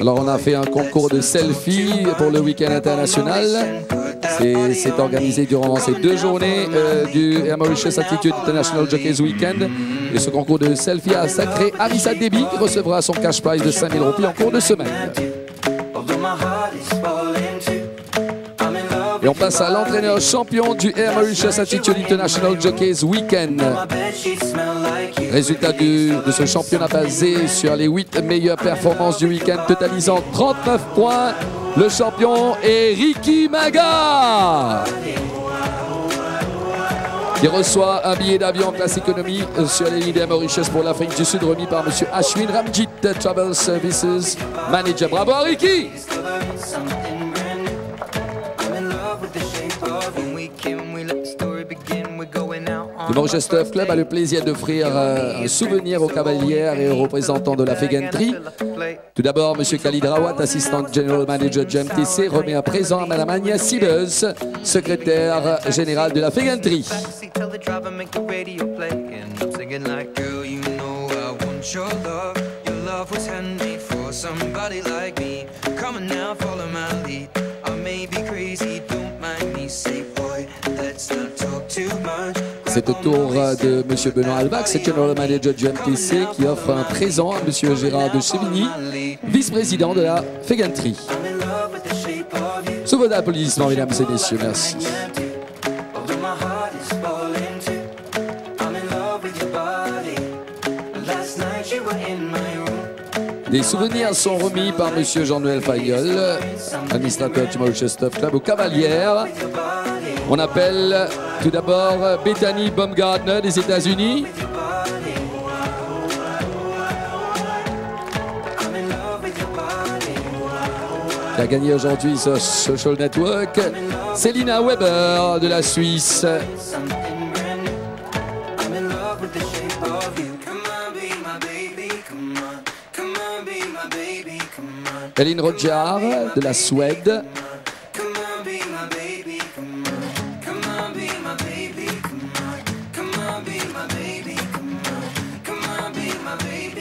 Alors on a fait un concours de selfie pour le week-end international. C'est organisé durant ces 2 journées du Air Mauritius Attitude International Jockeys Weekend. Et ce concours de selfie a sacré Arissa Debi qui recevra son cash prize de 5 000 roupies en cours de semaine. Et on passe à l'entraîneur champion du Air Mauritius Attitude International Jockeys Weekend. Résultat de ce championnat basé sur les 8 meilleures performances du week-end, totalisant 39 points. Le champion est Ricky Maga, qui reçoit un billet d'avion en classe économie sur les lignes d'Air Mauritius pour l'Afrique du Sud, remis par M. Ashwin Ramjit, Travel Services Manager. Bravo à Ricky! Le Mauritius Turf Club a le plaisir d'offrir un souvenir aux cavalières et aux représentants de la Fegantry. Tout d'abord, M. Khalid Rawat, assistant general manager du MTC, remet un présent à Mme Anya Sibes, secrétaire générale de la Fegantry. C'est au tour de M. Benoît Albax, General Manager du MTC, qui offre un présent à M. Gérard de Chevigny, vice-président de la Fegantry. Sous vos applaudissements, mesdames et messieurs, merci. Des souvenirs sont remis par M. Jean-Noël Fayolle, administrateur du Mauritius Turf Club, aux cavalières. On appelle tout d'abord Bethany Baumgartner des États-Unis. Qui a gagné aujourd'hui sur Social Network. Selina Weber de la Suisse. Ellen Rodjar de la Suède.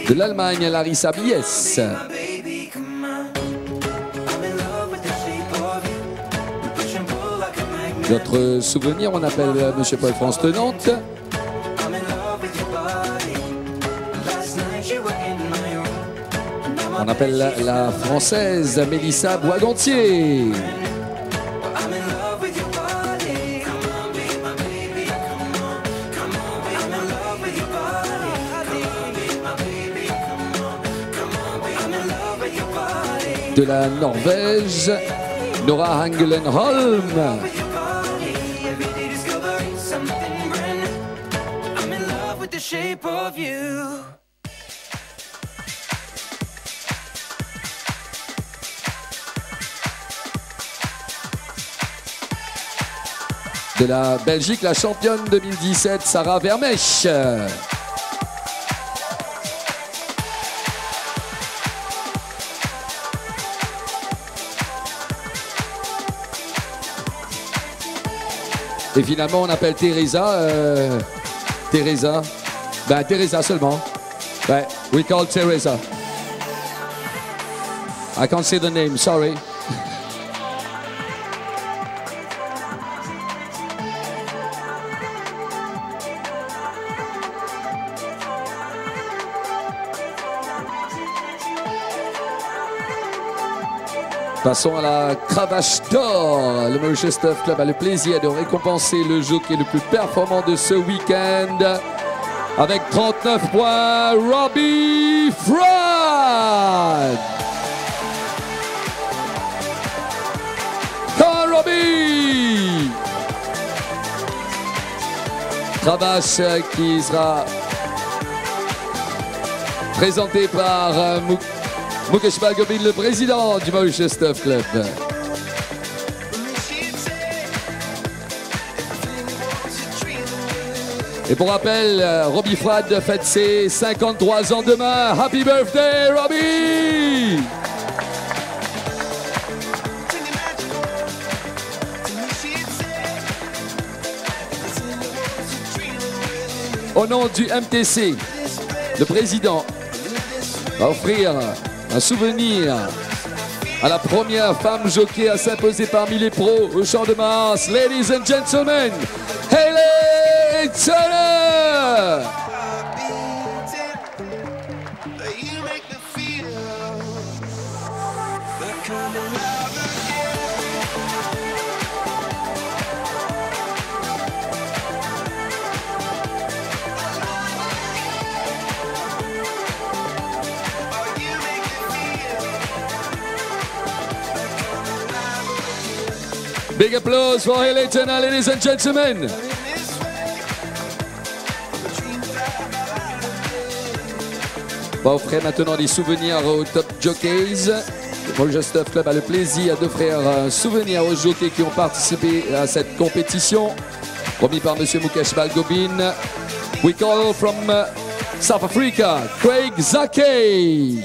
De l'Allemagne, Larissa Bies. D'autres souvenirs, on appelle M. Paul-France Tenante. On appelle la Française Mélissa Boisgantier. De la Norvège, Nora Hangelenholm. De la Belgique, la championne 2017, Sarah Vermech. Et finalement, on appelle Teresa. Teresa. Ben, Teresa seulement. Ouais, we call Teresa. I can't say the name, sorry. Passons à la cravache d'or. Le Mauritius Turf Club a le plaisir de récompenser le jockey le plus performant de ce week-end. Avec 39 points, Robbie Fraud. Come on, Robbie. Cravache qui sera présenté par Mukesh Govind, le président du Mauritius Turf Club. Et pour rappel, Robbie Frad fête ses 53 ans demain. Happy birthday, Robbie! Au nom du MTC, le président va offrir Un souvenir à la première femme jockey à s'imposer parmi les pros au Champ de Mars. Ladies and gentlemen, Hayley Turner! Big applause for Hayley Turner, ladies and gentlemen. On va offrir maintenant des souvenirs aux top jockeys. Le Mauritius Turf Club a le plaisir d'offrir un souvenir aux jockeys qui ont participé à cette compétition. Promis par M. Mukesh Balgobin. We call from South Africa, Craig Zake.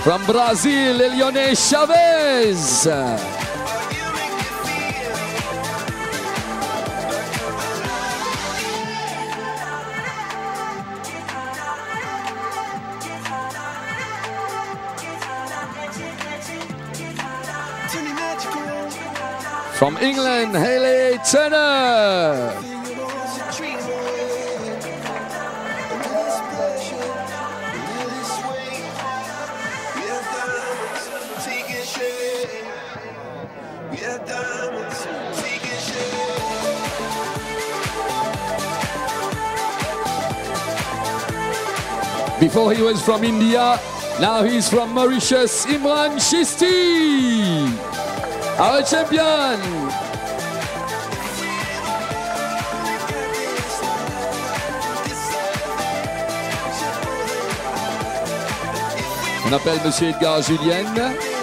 From Brazil, Elione Chavez. From England, Hayley Turner. Before he was from India, now he's from Mauritius, Imran Chisti, our champion. On appelle M. Edgar Julien,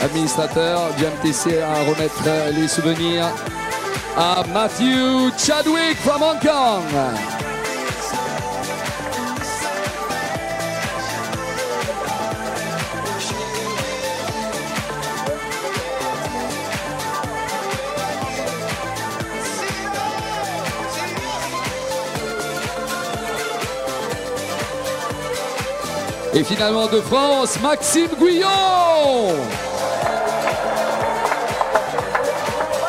administrateur du MTC, à remettre les souvenirs à Matthew Chadwick from Hong Kong. Et finalement de France, Maxime Guyon.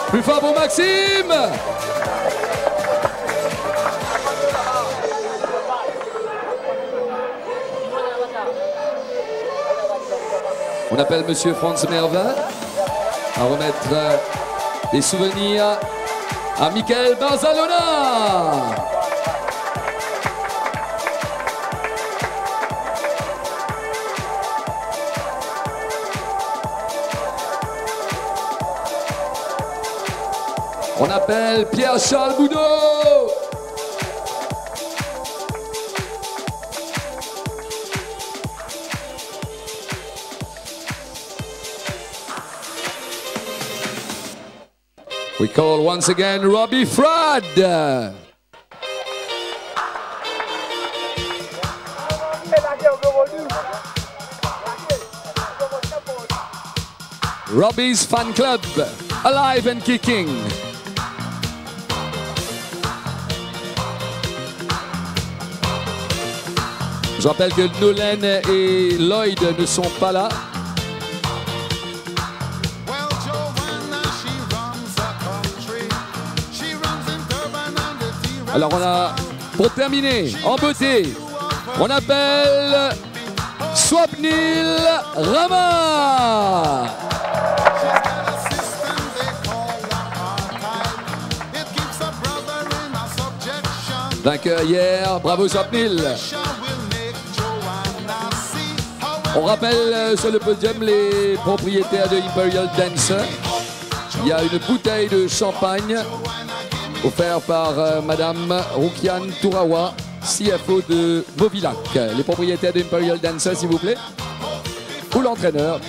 Plus fort pour Maxime. On appelle Monsieur Franz Mervin à remettre des souvenirs à Michael Barzalona. On appelle Pierre-Charles Boudot. We call once again Robbie Frad. Robbie's Fan Club, alive and kicking. Je rappelle que Nolan et Lloyd ne sont pas là. Alors on a, pour terminer, en beauté, on appelle Swapnil Rama. Vainqueur hier, bravo Swapnil. On rappelle sur le podium les propriétaires de Imperial Dancer. Il y a une bouteille de champagne offerte par Madame Rukian Tourawa, CFO de Movilac. Les propriétaires de Imperial Dancer, s'il vous plaît. Ou l'entraîneur.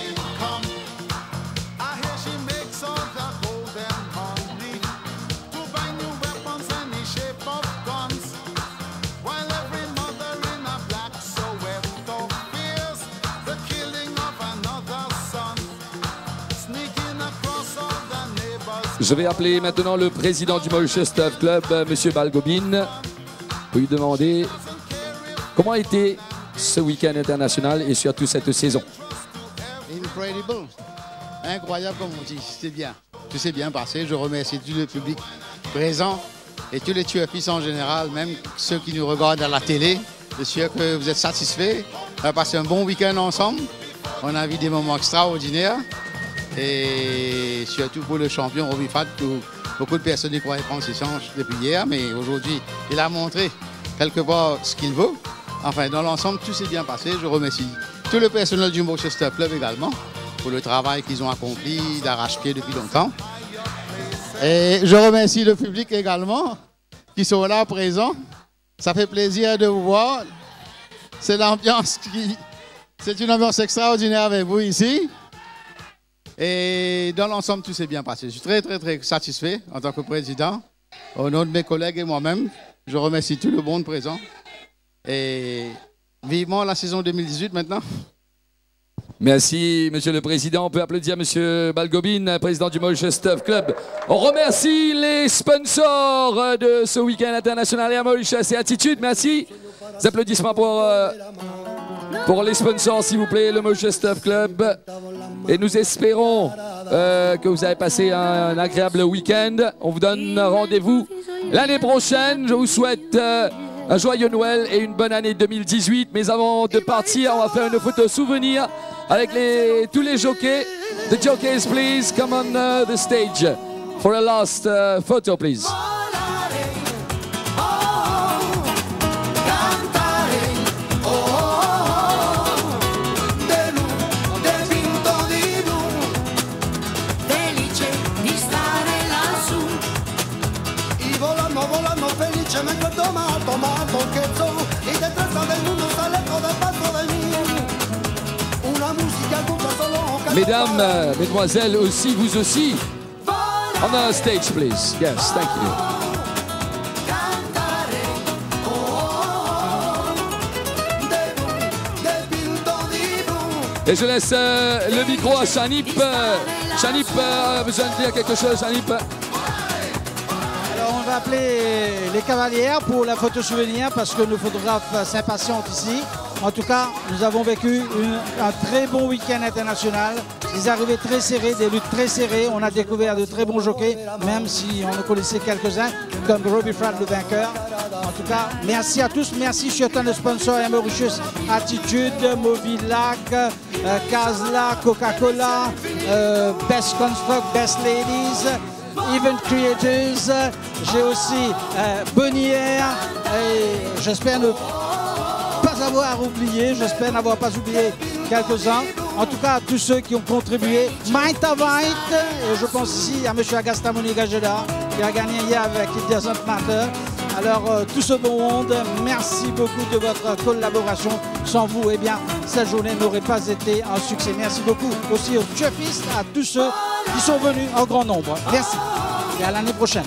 Sneaking Je vais appeler maintenant le président du Mauritius Turf Club, M. Balgobin, pour lui demander comment a été ce week-end international et surtout cette saison. Incredible. Incroyable comme on dit, c'est bien. Tout s'est bien passé. Je remercie tout le public présent et tous les turfistes en général, même ceux qui nous regardent à la télé. Je suis sûr que vous êtes satisfaits. On a passé un bon week-end ensemble. On a vu des moments extraordinaires. Et surtout pour le champion Robbie Fat, beaucoup de personnes y croyaient prendre ses chances depuis hier, mais aujourd'hui, il a montré quelque part ce qu'il vaut. Enfin, dans l'ensemble, tout s'est bien passé. Je remercie tout le personnel du Mauritius Turf Club également pour le travail qu'ils ont accompli d'arrache-pied depuis longtemps. Et je remercie le public également qui sont là présents. Ça fait plaisir de vous voir. C'est une ambiance extraordinaire avec vous ici. Et dans l'ensemble, tout s'est bien passé. Je suis très, très, très satisfait en tant que président. Au nom de mes collègues et moi-même, je remercie tout le monde présent. Et vivement la saison 2018 maintenant. Merci, Monsieur le Président. On peut applaudir Monsieur Balgobin, président du Mauritius Turf Club. On remercie les sponsors de ce week-end international Air Mauritius et Attitude. Merci. Des applaudissements pour les sponsors, s'il vous plaît, le Mauritius Turf Club. Et nous espérons que vous avez passé un agréable week-end. On vous donne rendez-vous l'année prochaine. Je vous souhaite un joyeux Noël et une bonne année 2018. Mais avant de partir, on va faire une photo souvenir avec tous les jockeys. The jockeys, please, come on the stage for a last photo, please. Mesdames, mesdemoiselles aussi, vous aussi. On the stage, please. Yes, thank you. Et je laisse le micro à Chanip. Chanip a besoin de dire quelque chose, Chanip. Alors on va appeler les cavalières pour la photo souvenir parce que nos photographes s'impatientent ici. En tout cas, nous avons vécu un très bon week-end international. Des arrivées très serrées, des luttes très serrées. On a découvert de très bons jockeys, même si on en connaissait quelques-uns, comme Robbie Fat, le vainqueur. En tout cas, merci à tous. Merci surtout à nos sponsors Air Mauritius, Attitude, Movilac, Kazla, Coca-Cola, Best Construct, Best Ladies, Event Creators. J'ai aussi Bonnière et j'espère ne pas avoir oublié, j'espère n'avoir pas oublié quelques-uns. En tout cas, à tous ceux qui ont contribué. Maïta White, et je pense ici à M. Agastamoni Gajeda, qui a gagné hier avec It Doesn't Matter. Alors, tout ce bon monde, merci beaucoup de votre collaboration. Sans vous, eh bien, cette journée n'aurait pas été un succès. Merci beaucoup aussi aux turfistes, à tous ceux qui sont venus en grand nombre. Merci et à l'année prochaine.